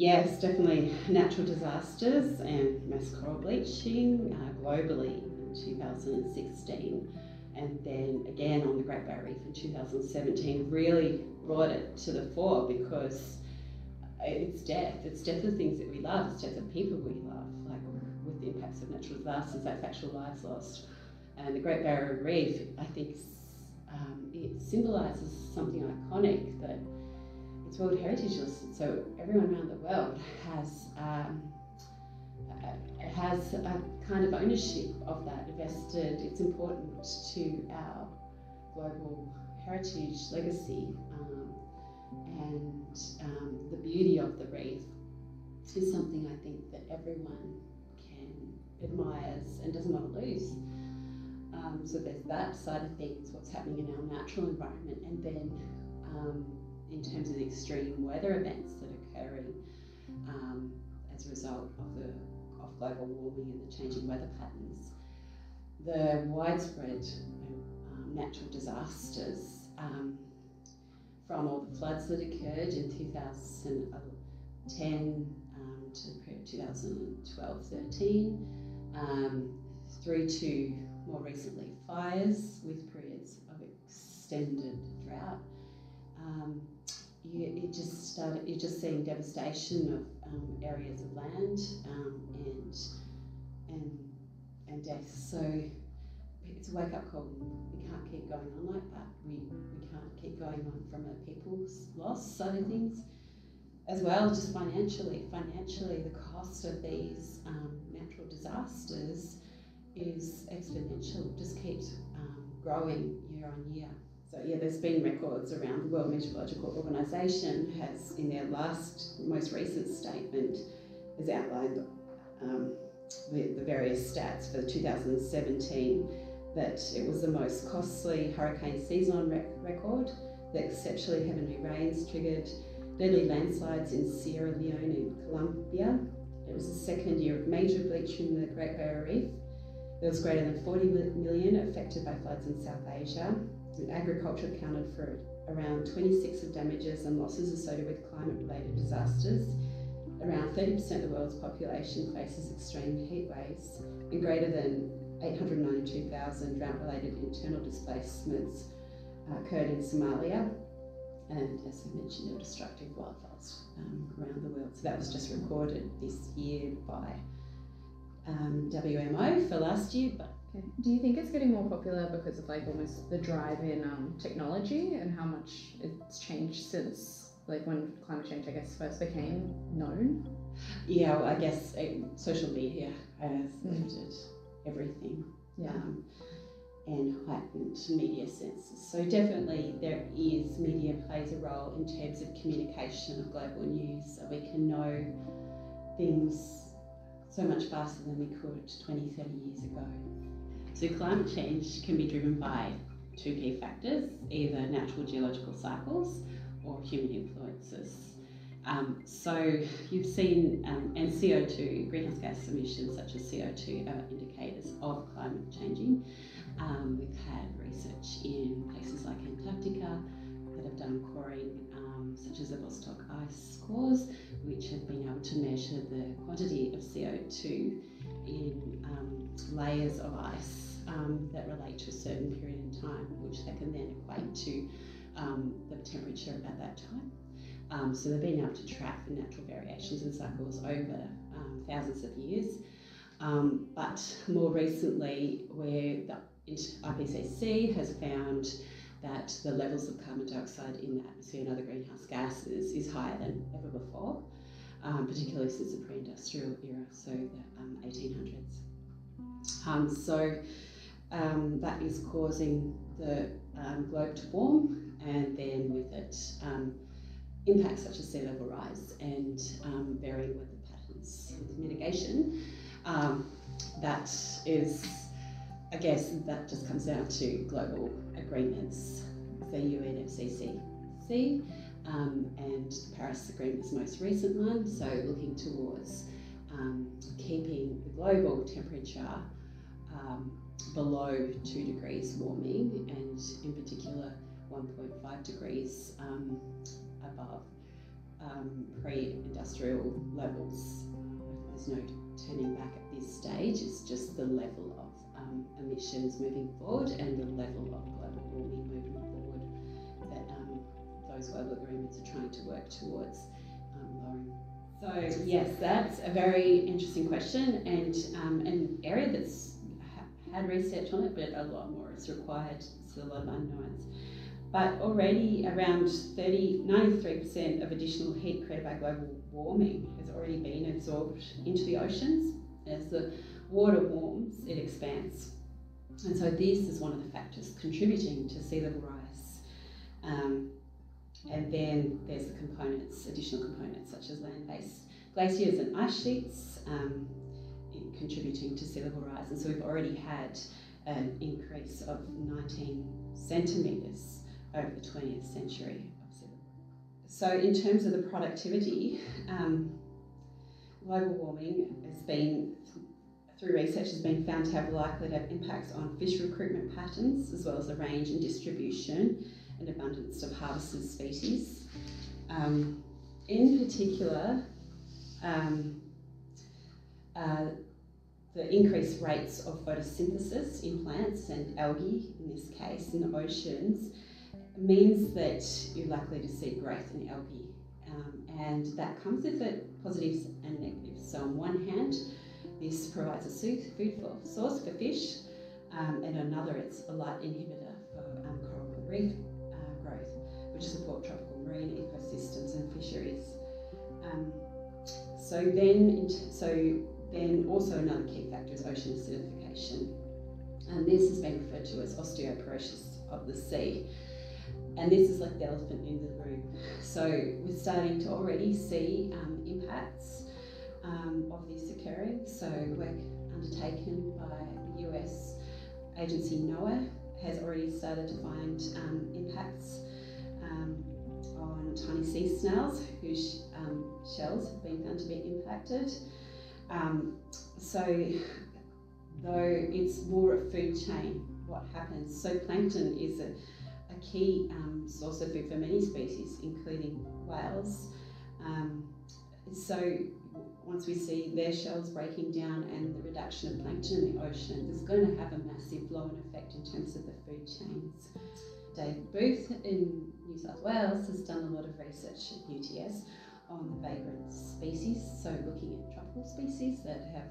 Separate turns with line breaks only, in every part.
Yes, definitely natural disasters and mass coral bleaching globally in 2016, and then again on the Great Barrier Reef in 2017 really brought it to the fore because it's death. It's death of things that we love. It's death of people we love, like with the impacts of natural disasters, that's actual lives lost. And the Great Barrier Reef, I think, it symbolises something iconic that it's World Heritage listed, so everyone around the world has a kind of ownership of that vested. It's important to our global heritage legacy, and the beauty of the reef is something I think that everyone admires and doesn't want to lose. So there's that side of things, what's happening in our natural environment, and then in terms of the extreme weather events that are occurring as a result of global warming and the changing weather patterns, the widespread natural disasters, from all the floods that occurred in 2010 to 2012-13, through to more recently fires with periods of extended drought. You're just seeing devastation of areas of land and death. So it's a wake-up call. We can't keep going on like that. We can't keep going on from a people's loss side of things as well. Just financially, the cost of these natural disasters is exponential. Just keeps growing year on year. So yeah, there's been records around. The World Meteorological Organization has, in their most recent statement, has outlined the various stats for 2017, that it was the most costly hurricane season on record, that exceptionally heavy rains triggered deadly landslides in Sierra Leone and Colombia. It was the second year of major bleaching in the Great Barrier Reef. There was greater than 40 million affected by floods in South Asia. And agriculture accounted for around 26% of damages and losses associated with climate-related disasters. Around 30% of the world's population faces extreme heat waves, and greater than 892,000 drought-related internal displacements occurred in Somalia. And as I mentioned, there were destructive wildfires around the world. So that was just recorded this year by WMO for last year. But
okay. Do you think it's getting more popular because of like almost the drive in technology and how much it's changed since like when climate change, I guess, first became known?
Yeah, well, I guess social media has lifted everything.
Yeah.
And heightened media senses. So definitely media plays a role in terms of communication of global news. So we can know things so much faster than we could 20, 30 years ago. So climate change can be driven by two key factors, either natural geological cycles or human influences. So you've seen, and CO2, greenhouse gas emissions such as CO2 are indicators of climate changing. We've had research in places like Antarctica that have done coring, such as the Vostok ice cores, which have been able to measure the quantity of CO2 in layers of ice that relate to a certain period in time, which they can then equate to the temperature at that time. So they've been able to track the natural variations and cycles over thousands of years. But more recently, where the IPCC has found that the levels of carbon dioxide in the atmosphere and other greenhouse gases is higher than ever before, particularly since the pre-industrial era, so the 1800s. That is causing the globe to warm, and then with it impacts such as sea level rise and varying weather patterns. With mitigation, that is, I guess, that just comes down to global agreements, the UNFCCC, and the Paris Agreement is the most recent one, so looking towards keeping the global temperature below 2 degrees warming, and in particular 1.5 degrees above pre-industrial levels. There's no turning back at this stage. It's just the level of emissions moving forward and the level of global warming moving forward that those global agreements are trying to work towards lowering. So yes, that's a very interesting question and an area that's had research on it, but a lot more is required. There's a lot of unknowns. But already around 93% of additional heat created by global warming has already been absorbed into the oceans. As the water warms, it expands. And so this is one of the factors contributing to sea level rise. And then there's the components, additional components such as land-based glaciers and ice sheets contributing to sea level rise. And so we've already had an increase of 19 centimetres over the 20th century. So in terms of the productivity, global warming has been, through research, has been found to have likely to have impacts on fish recruitment patterns, as well as the range and distribution and abundance of harvested species. In particular, the increased rates of photosynthesis in plants and algae, in this case, in the oceans, means that you're likely to see growth in algae. And that comes with positives and negatives. So on one hand, this provides a food source for fish, and another, it's a light inhibitor for coral reef growth, which support tropical marine ecosystems and fisheries. So then also another key factor is ocean acidification. And this has been referred to as osteoporosis of the sea. And this is like the elephant in the room. So we're starting to already see impacts of this occurring. So work undertaken by the US agency NOAA has already started to find impacts on tiny sea snails whose shells have been found to be impacted. So though it's more a food chain, what happens? So plankton is a key source of food for many species, including whales. So once we see their shells breaking down and the reduction of plankton in the ocean, it's going to have a massive flow-on effect in terms of the food chains. David Booth in New South Wales has done a lot of research at UTS on the vagrant species, so looking at tropical species that have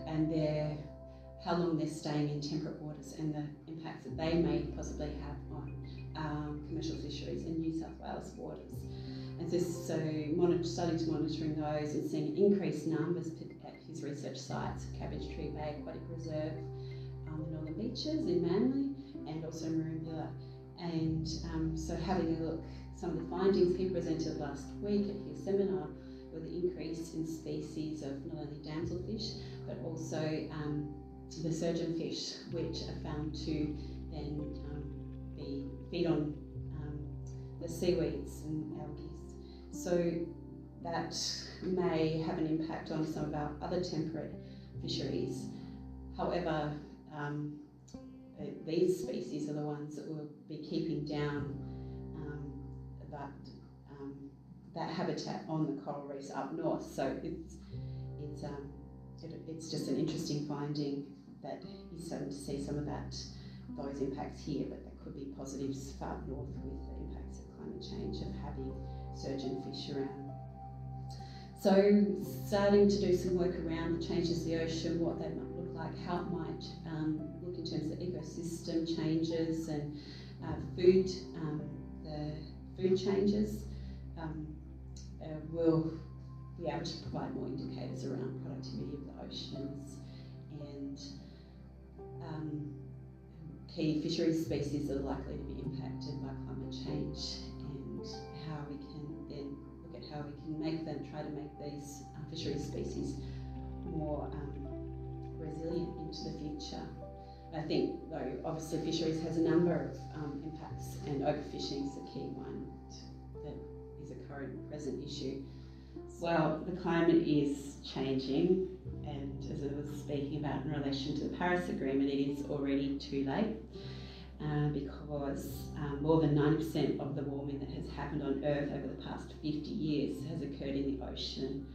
and how long they're staying in temperate waters and the impacts that they may possibly have on commercial fisheries in New South Wales waters. And so starting to monitoring those and seeing increased numbers at his research sites, Cabbage Tree Bay Aquatic Reserve, the Northern Beaches in Manly, and also Maroonville. And so having a look, some of the findings he presented last week at his seminar were the increase in species of not only damselfish, but also the surgeonfish, which are found to then feed on the seaweeds and algae. So that may have an impact on some of our other temperate fisheries. However, these species are the ones that will be keeping down that habitat on the coral reefs up north. So it's just an interesting finding that he's starting to see some of those impacts here, but there could be positives far north with the impacts of climate change of having surgeonfish around. So starting to do some work around the changes to the ocean, what they might look like, how it might look in terms of ecosystem changes and the food changes. We'll be able to provide more indicators around productivity of the oceans and key fisheries species that are likely to be impacted by climate change, and how we can then look at how we can try to make these fisheries species more resilient into the future. I think, though, obviously fisheries has a number of impacts, and overfishing is the key one that is a current present issue. Well, the climate is changing, and as I was speaking about in relation to the Paris Agreement, it is already too late. because more than 90% of the warming that has happened on Earth over the past 50 years has occurred in the ocean.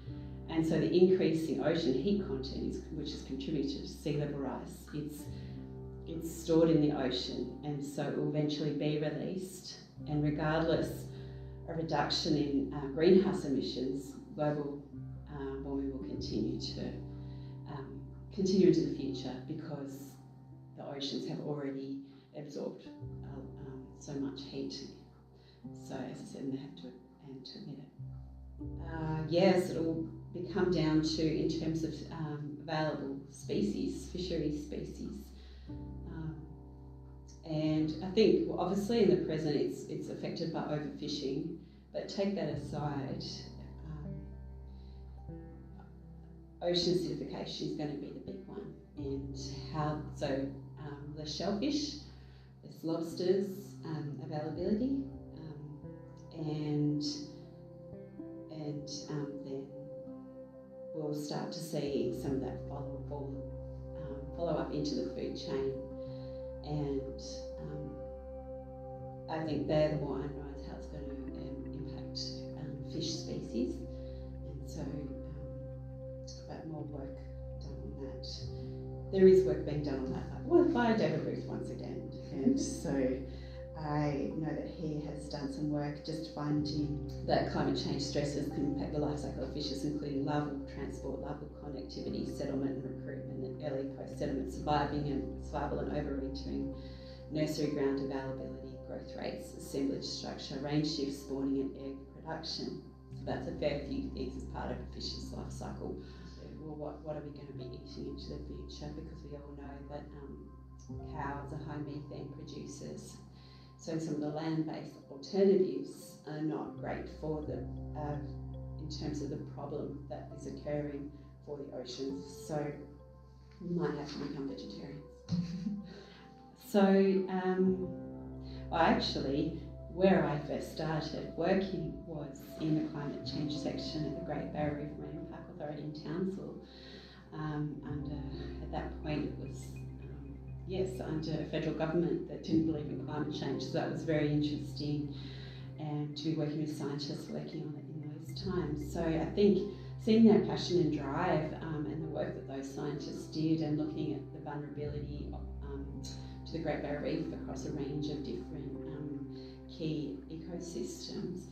And so the increase in ocean heat content, which has contributed to sea level rise, it's stored in the ocean, and so it will eventually be released. And regardless of reduction in greenhouse emissions, global warming will continue into the future, because the oceans have already absorbed so much heat. So as I said, they have to emit it. Yes, it will come down to, in terms of available species, fishery species. And I think, well, obviously in the present it's affected by overfishing, but take that aside, ocean acidification is going to be the big one. And the shellfish, there's lobsters availability, and then we'll start to see some of that follow up into the food chain. And I think they're the more unknowns, how it's going to impact fish species, and so but more work done on that. There is work being done on that, by David Ruth once again, and so I know that he has done some work just finding that climate change stresses can impact the life cycle of fishes, including larval transport, larval connectivity, settlement and recruitment, and early post-settlement survival and overwintering, nursery ground availability, growth rates, assemblage structure, range shift, spawning and egg production. So that's a fair few things as part of a fish's life cycle. Well, what are we going to be eating into the future? Because we all know that cows are high methane producers. So some of the land-based alternatives are not great for in terms of the problem that is occurring for the oceans. So we might have to become vegetarians. So, actually, where I first started working was in the climate change section at the Great Barrier Reef Marine Park Authority in Townsville. At that point, it was under a federal government that didn't believe in climate change, so that was very interesting, and to be working with scientists working on it in those times. So I think seeing their passion and drive and the work that those scientists did, and looking at the vulnerability to the Great Barrier Reef across a range of different key ecosystems,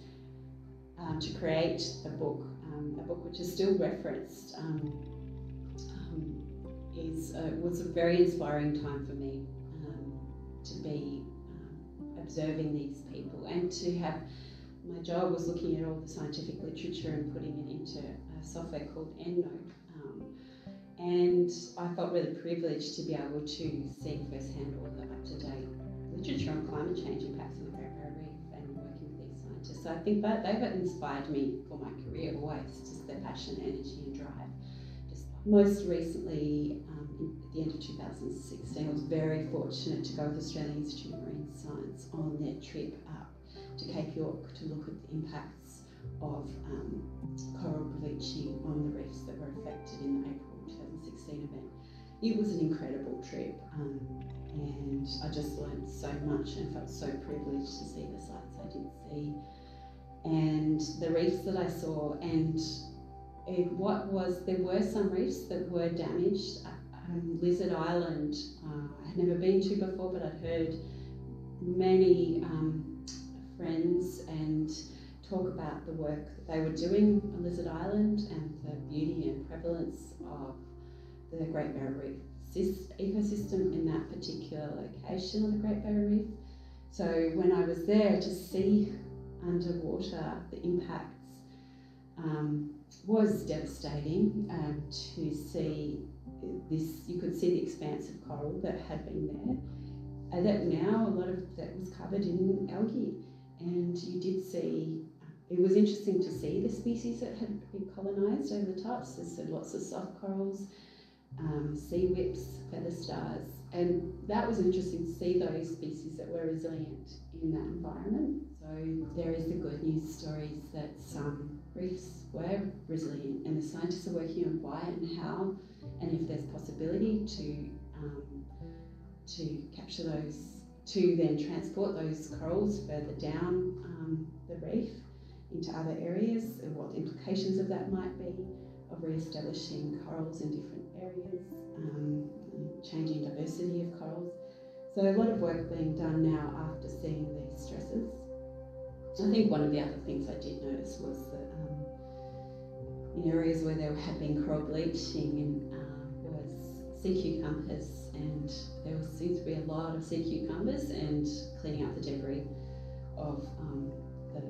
to create a book which is still referenced, was a very inspiring time for me, to be observing these people, and to have, my job was looking at all the scientific literature and putting it into a software called EndNote. And I felt really privileged to be able to see firsthand all the up-to-date literature on climate change impacts on the Great Barrier Reef, and working with these scientists. So I think that they've inspired me for my career always, just their passion, energy and drive. Most recently, at the end of 2016, I was very fortunate to go with the Australian Institute of Marine Science on their trip up to Cape York to look at the impacts of coral bleaching on the reefs that were affected in the April 2016 event. It was an incredible trip, and I just learned so much and felt so privileged to see the sights I did see, and the reefs that I saw. And there were some reefs that were damaged. Lizard Island, I had never been to before, but I'd heard many friends and talk about the work that they were doing on Lizard Island and the beauty and prevalence of the Great Barrier Reef ecosystem in that particular location on the Great Barrier Reef. So when I was there, to see underwater the impacts was devastating. To see this, you could see the expanse of coral that had been there, and that now a lot of that was covered in algae. And you did see, it was interesting to see the species that had been colonised over the top. So there's lots of soft corals, sea whips, feather stars, and that was interesting to see those species that were resilient in that environment. So there is the good news stories that some reefs were resilient, and the scientists are working on why and how, and if there's possibility to capture those to then transport those corals further down the reef into other areas, and what the implications of that might be, of re-establishing corals in different areas, changing diversity of corals. So a lot of work being done now after seeing these stresses. I think one of the other things I did notice was that in areas where there had been coral bleaching was sea cucumbers, and there seems to be a lot of sea cucumbers and cleaning up the debris of the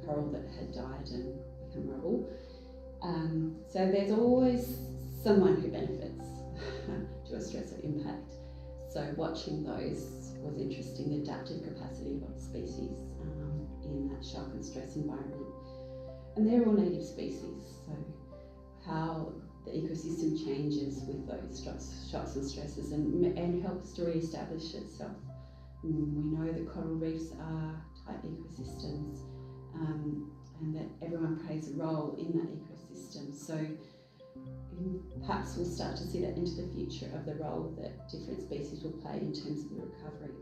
coral that had died and become rubble. So there's always someone who benefits to a stressor impact. So watching those was interesting, the adaptive capacity of a species in that shock and stress environment. And they're all native species, so how the ecosystem changes with those shocks and stresses and helps to re-establish itself. We know that coral reefs are tight ecosystems, and that everyone plays a role in that ecosystem. So perhaps we'll start to see that into the future of the role that different species will play in terms of the recovery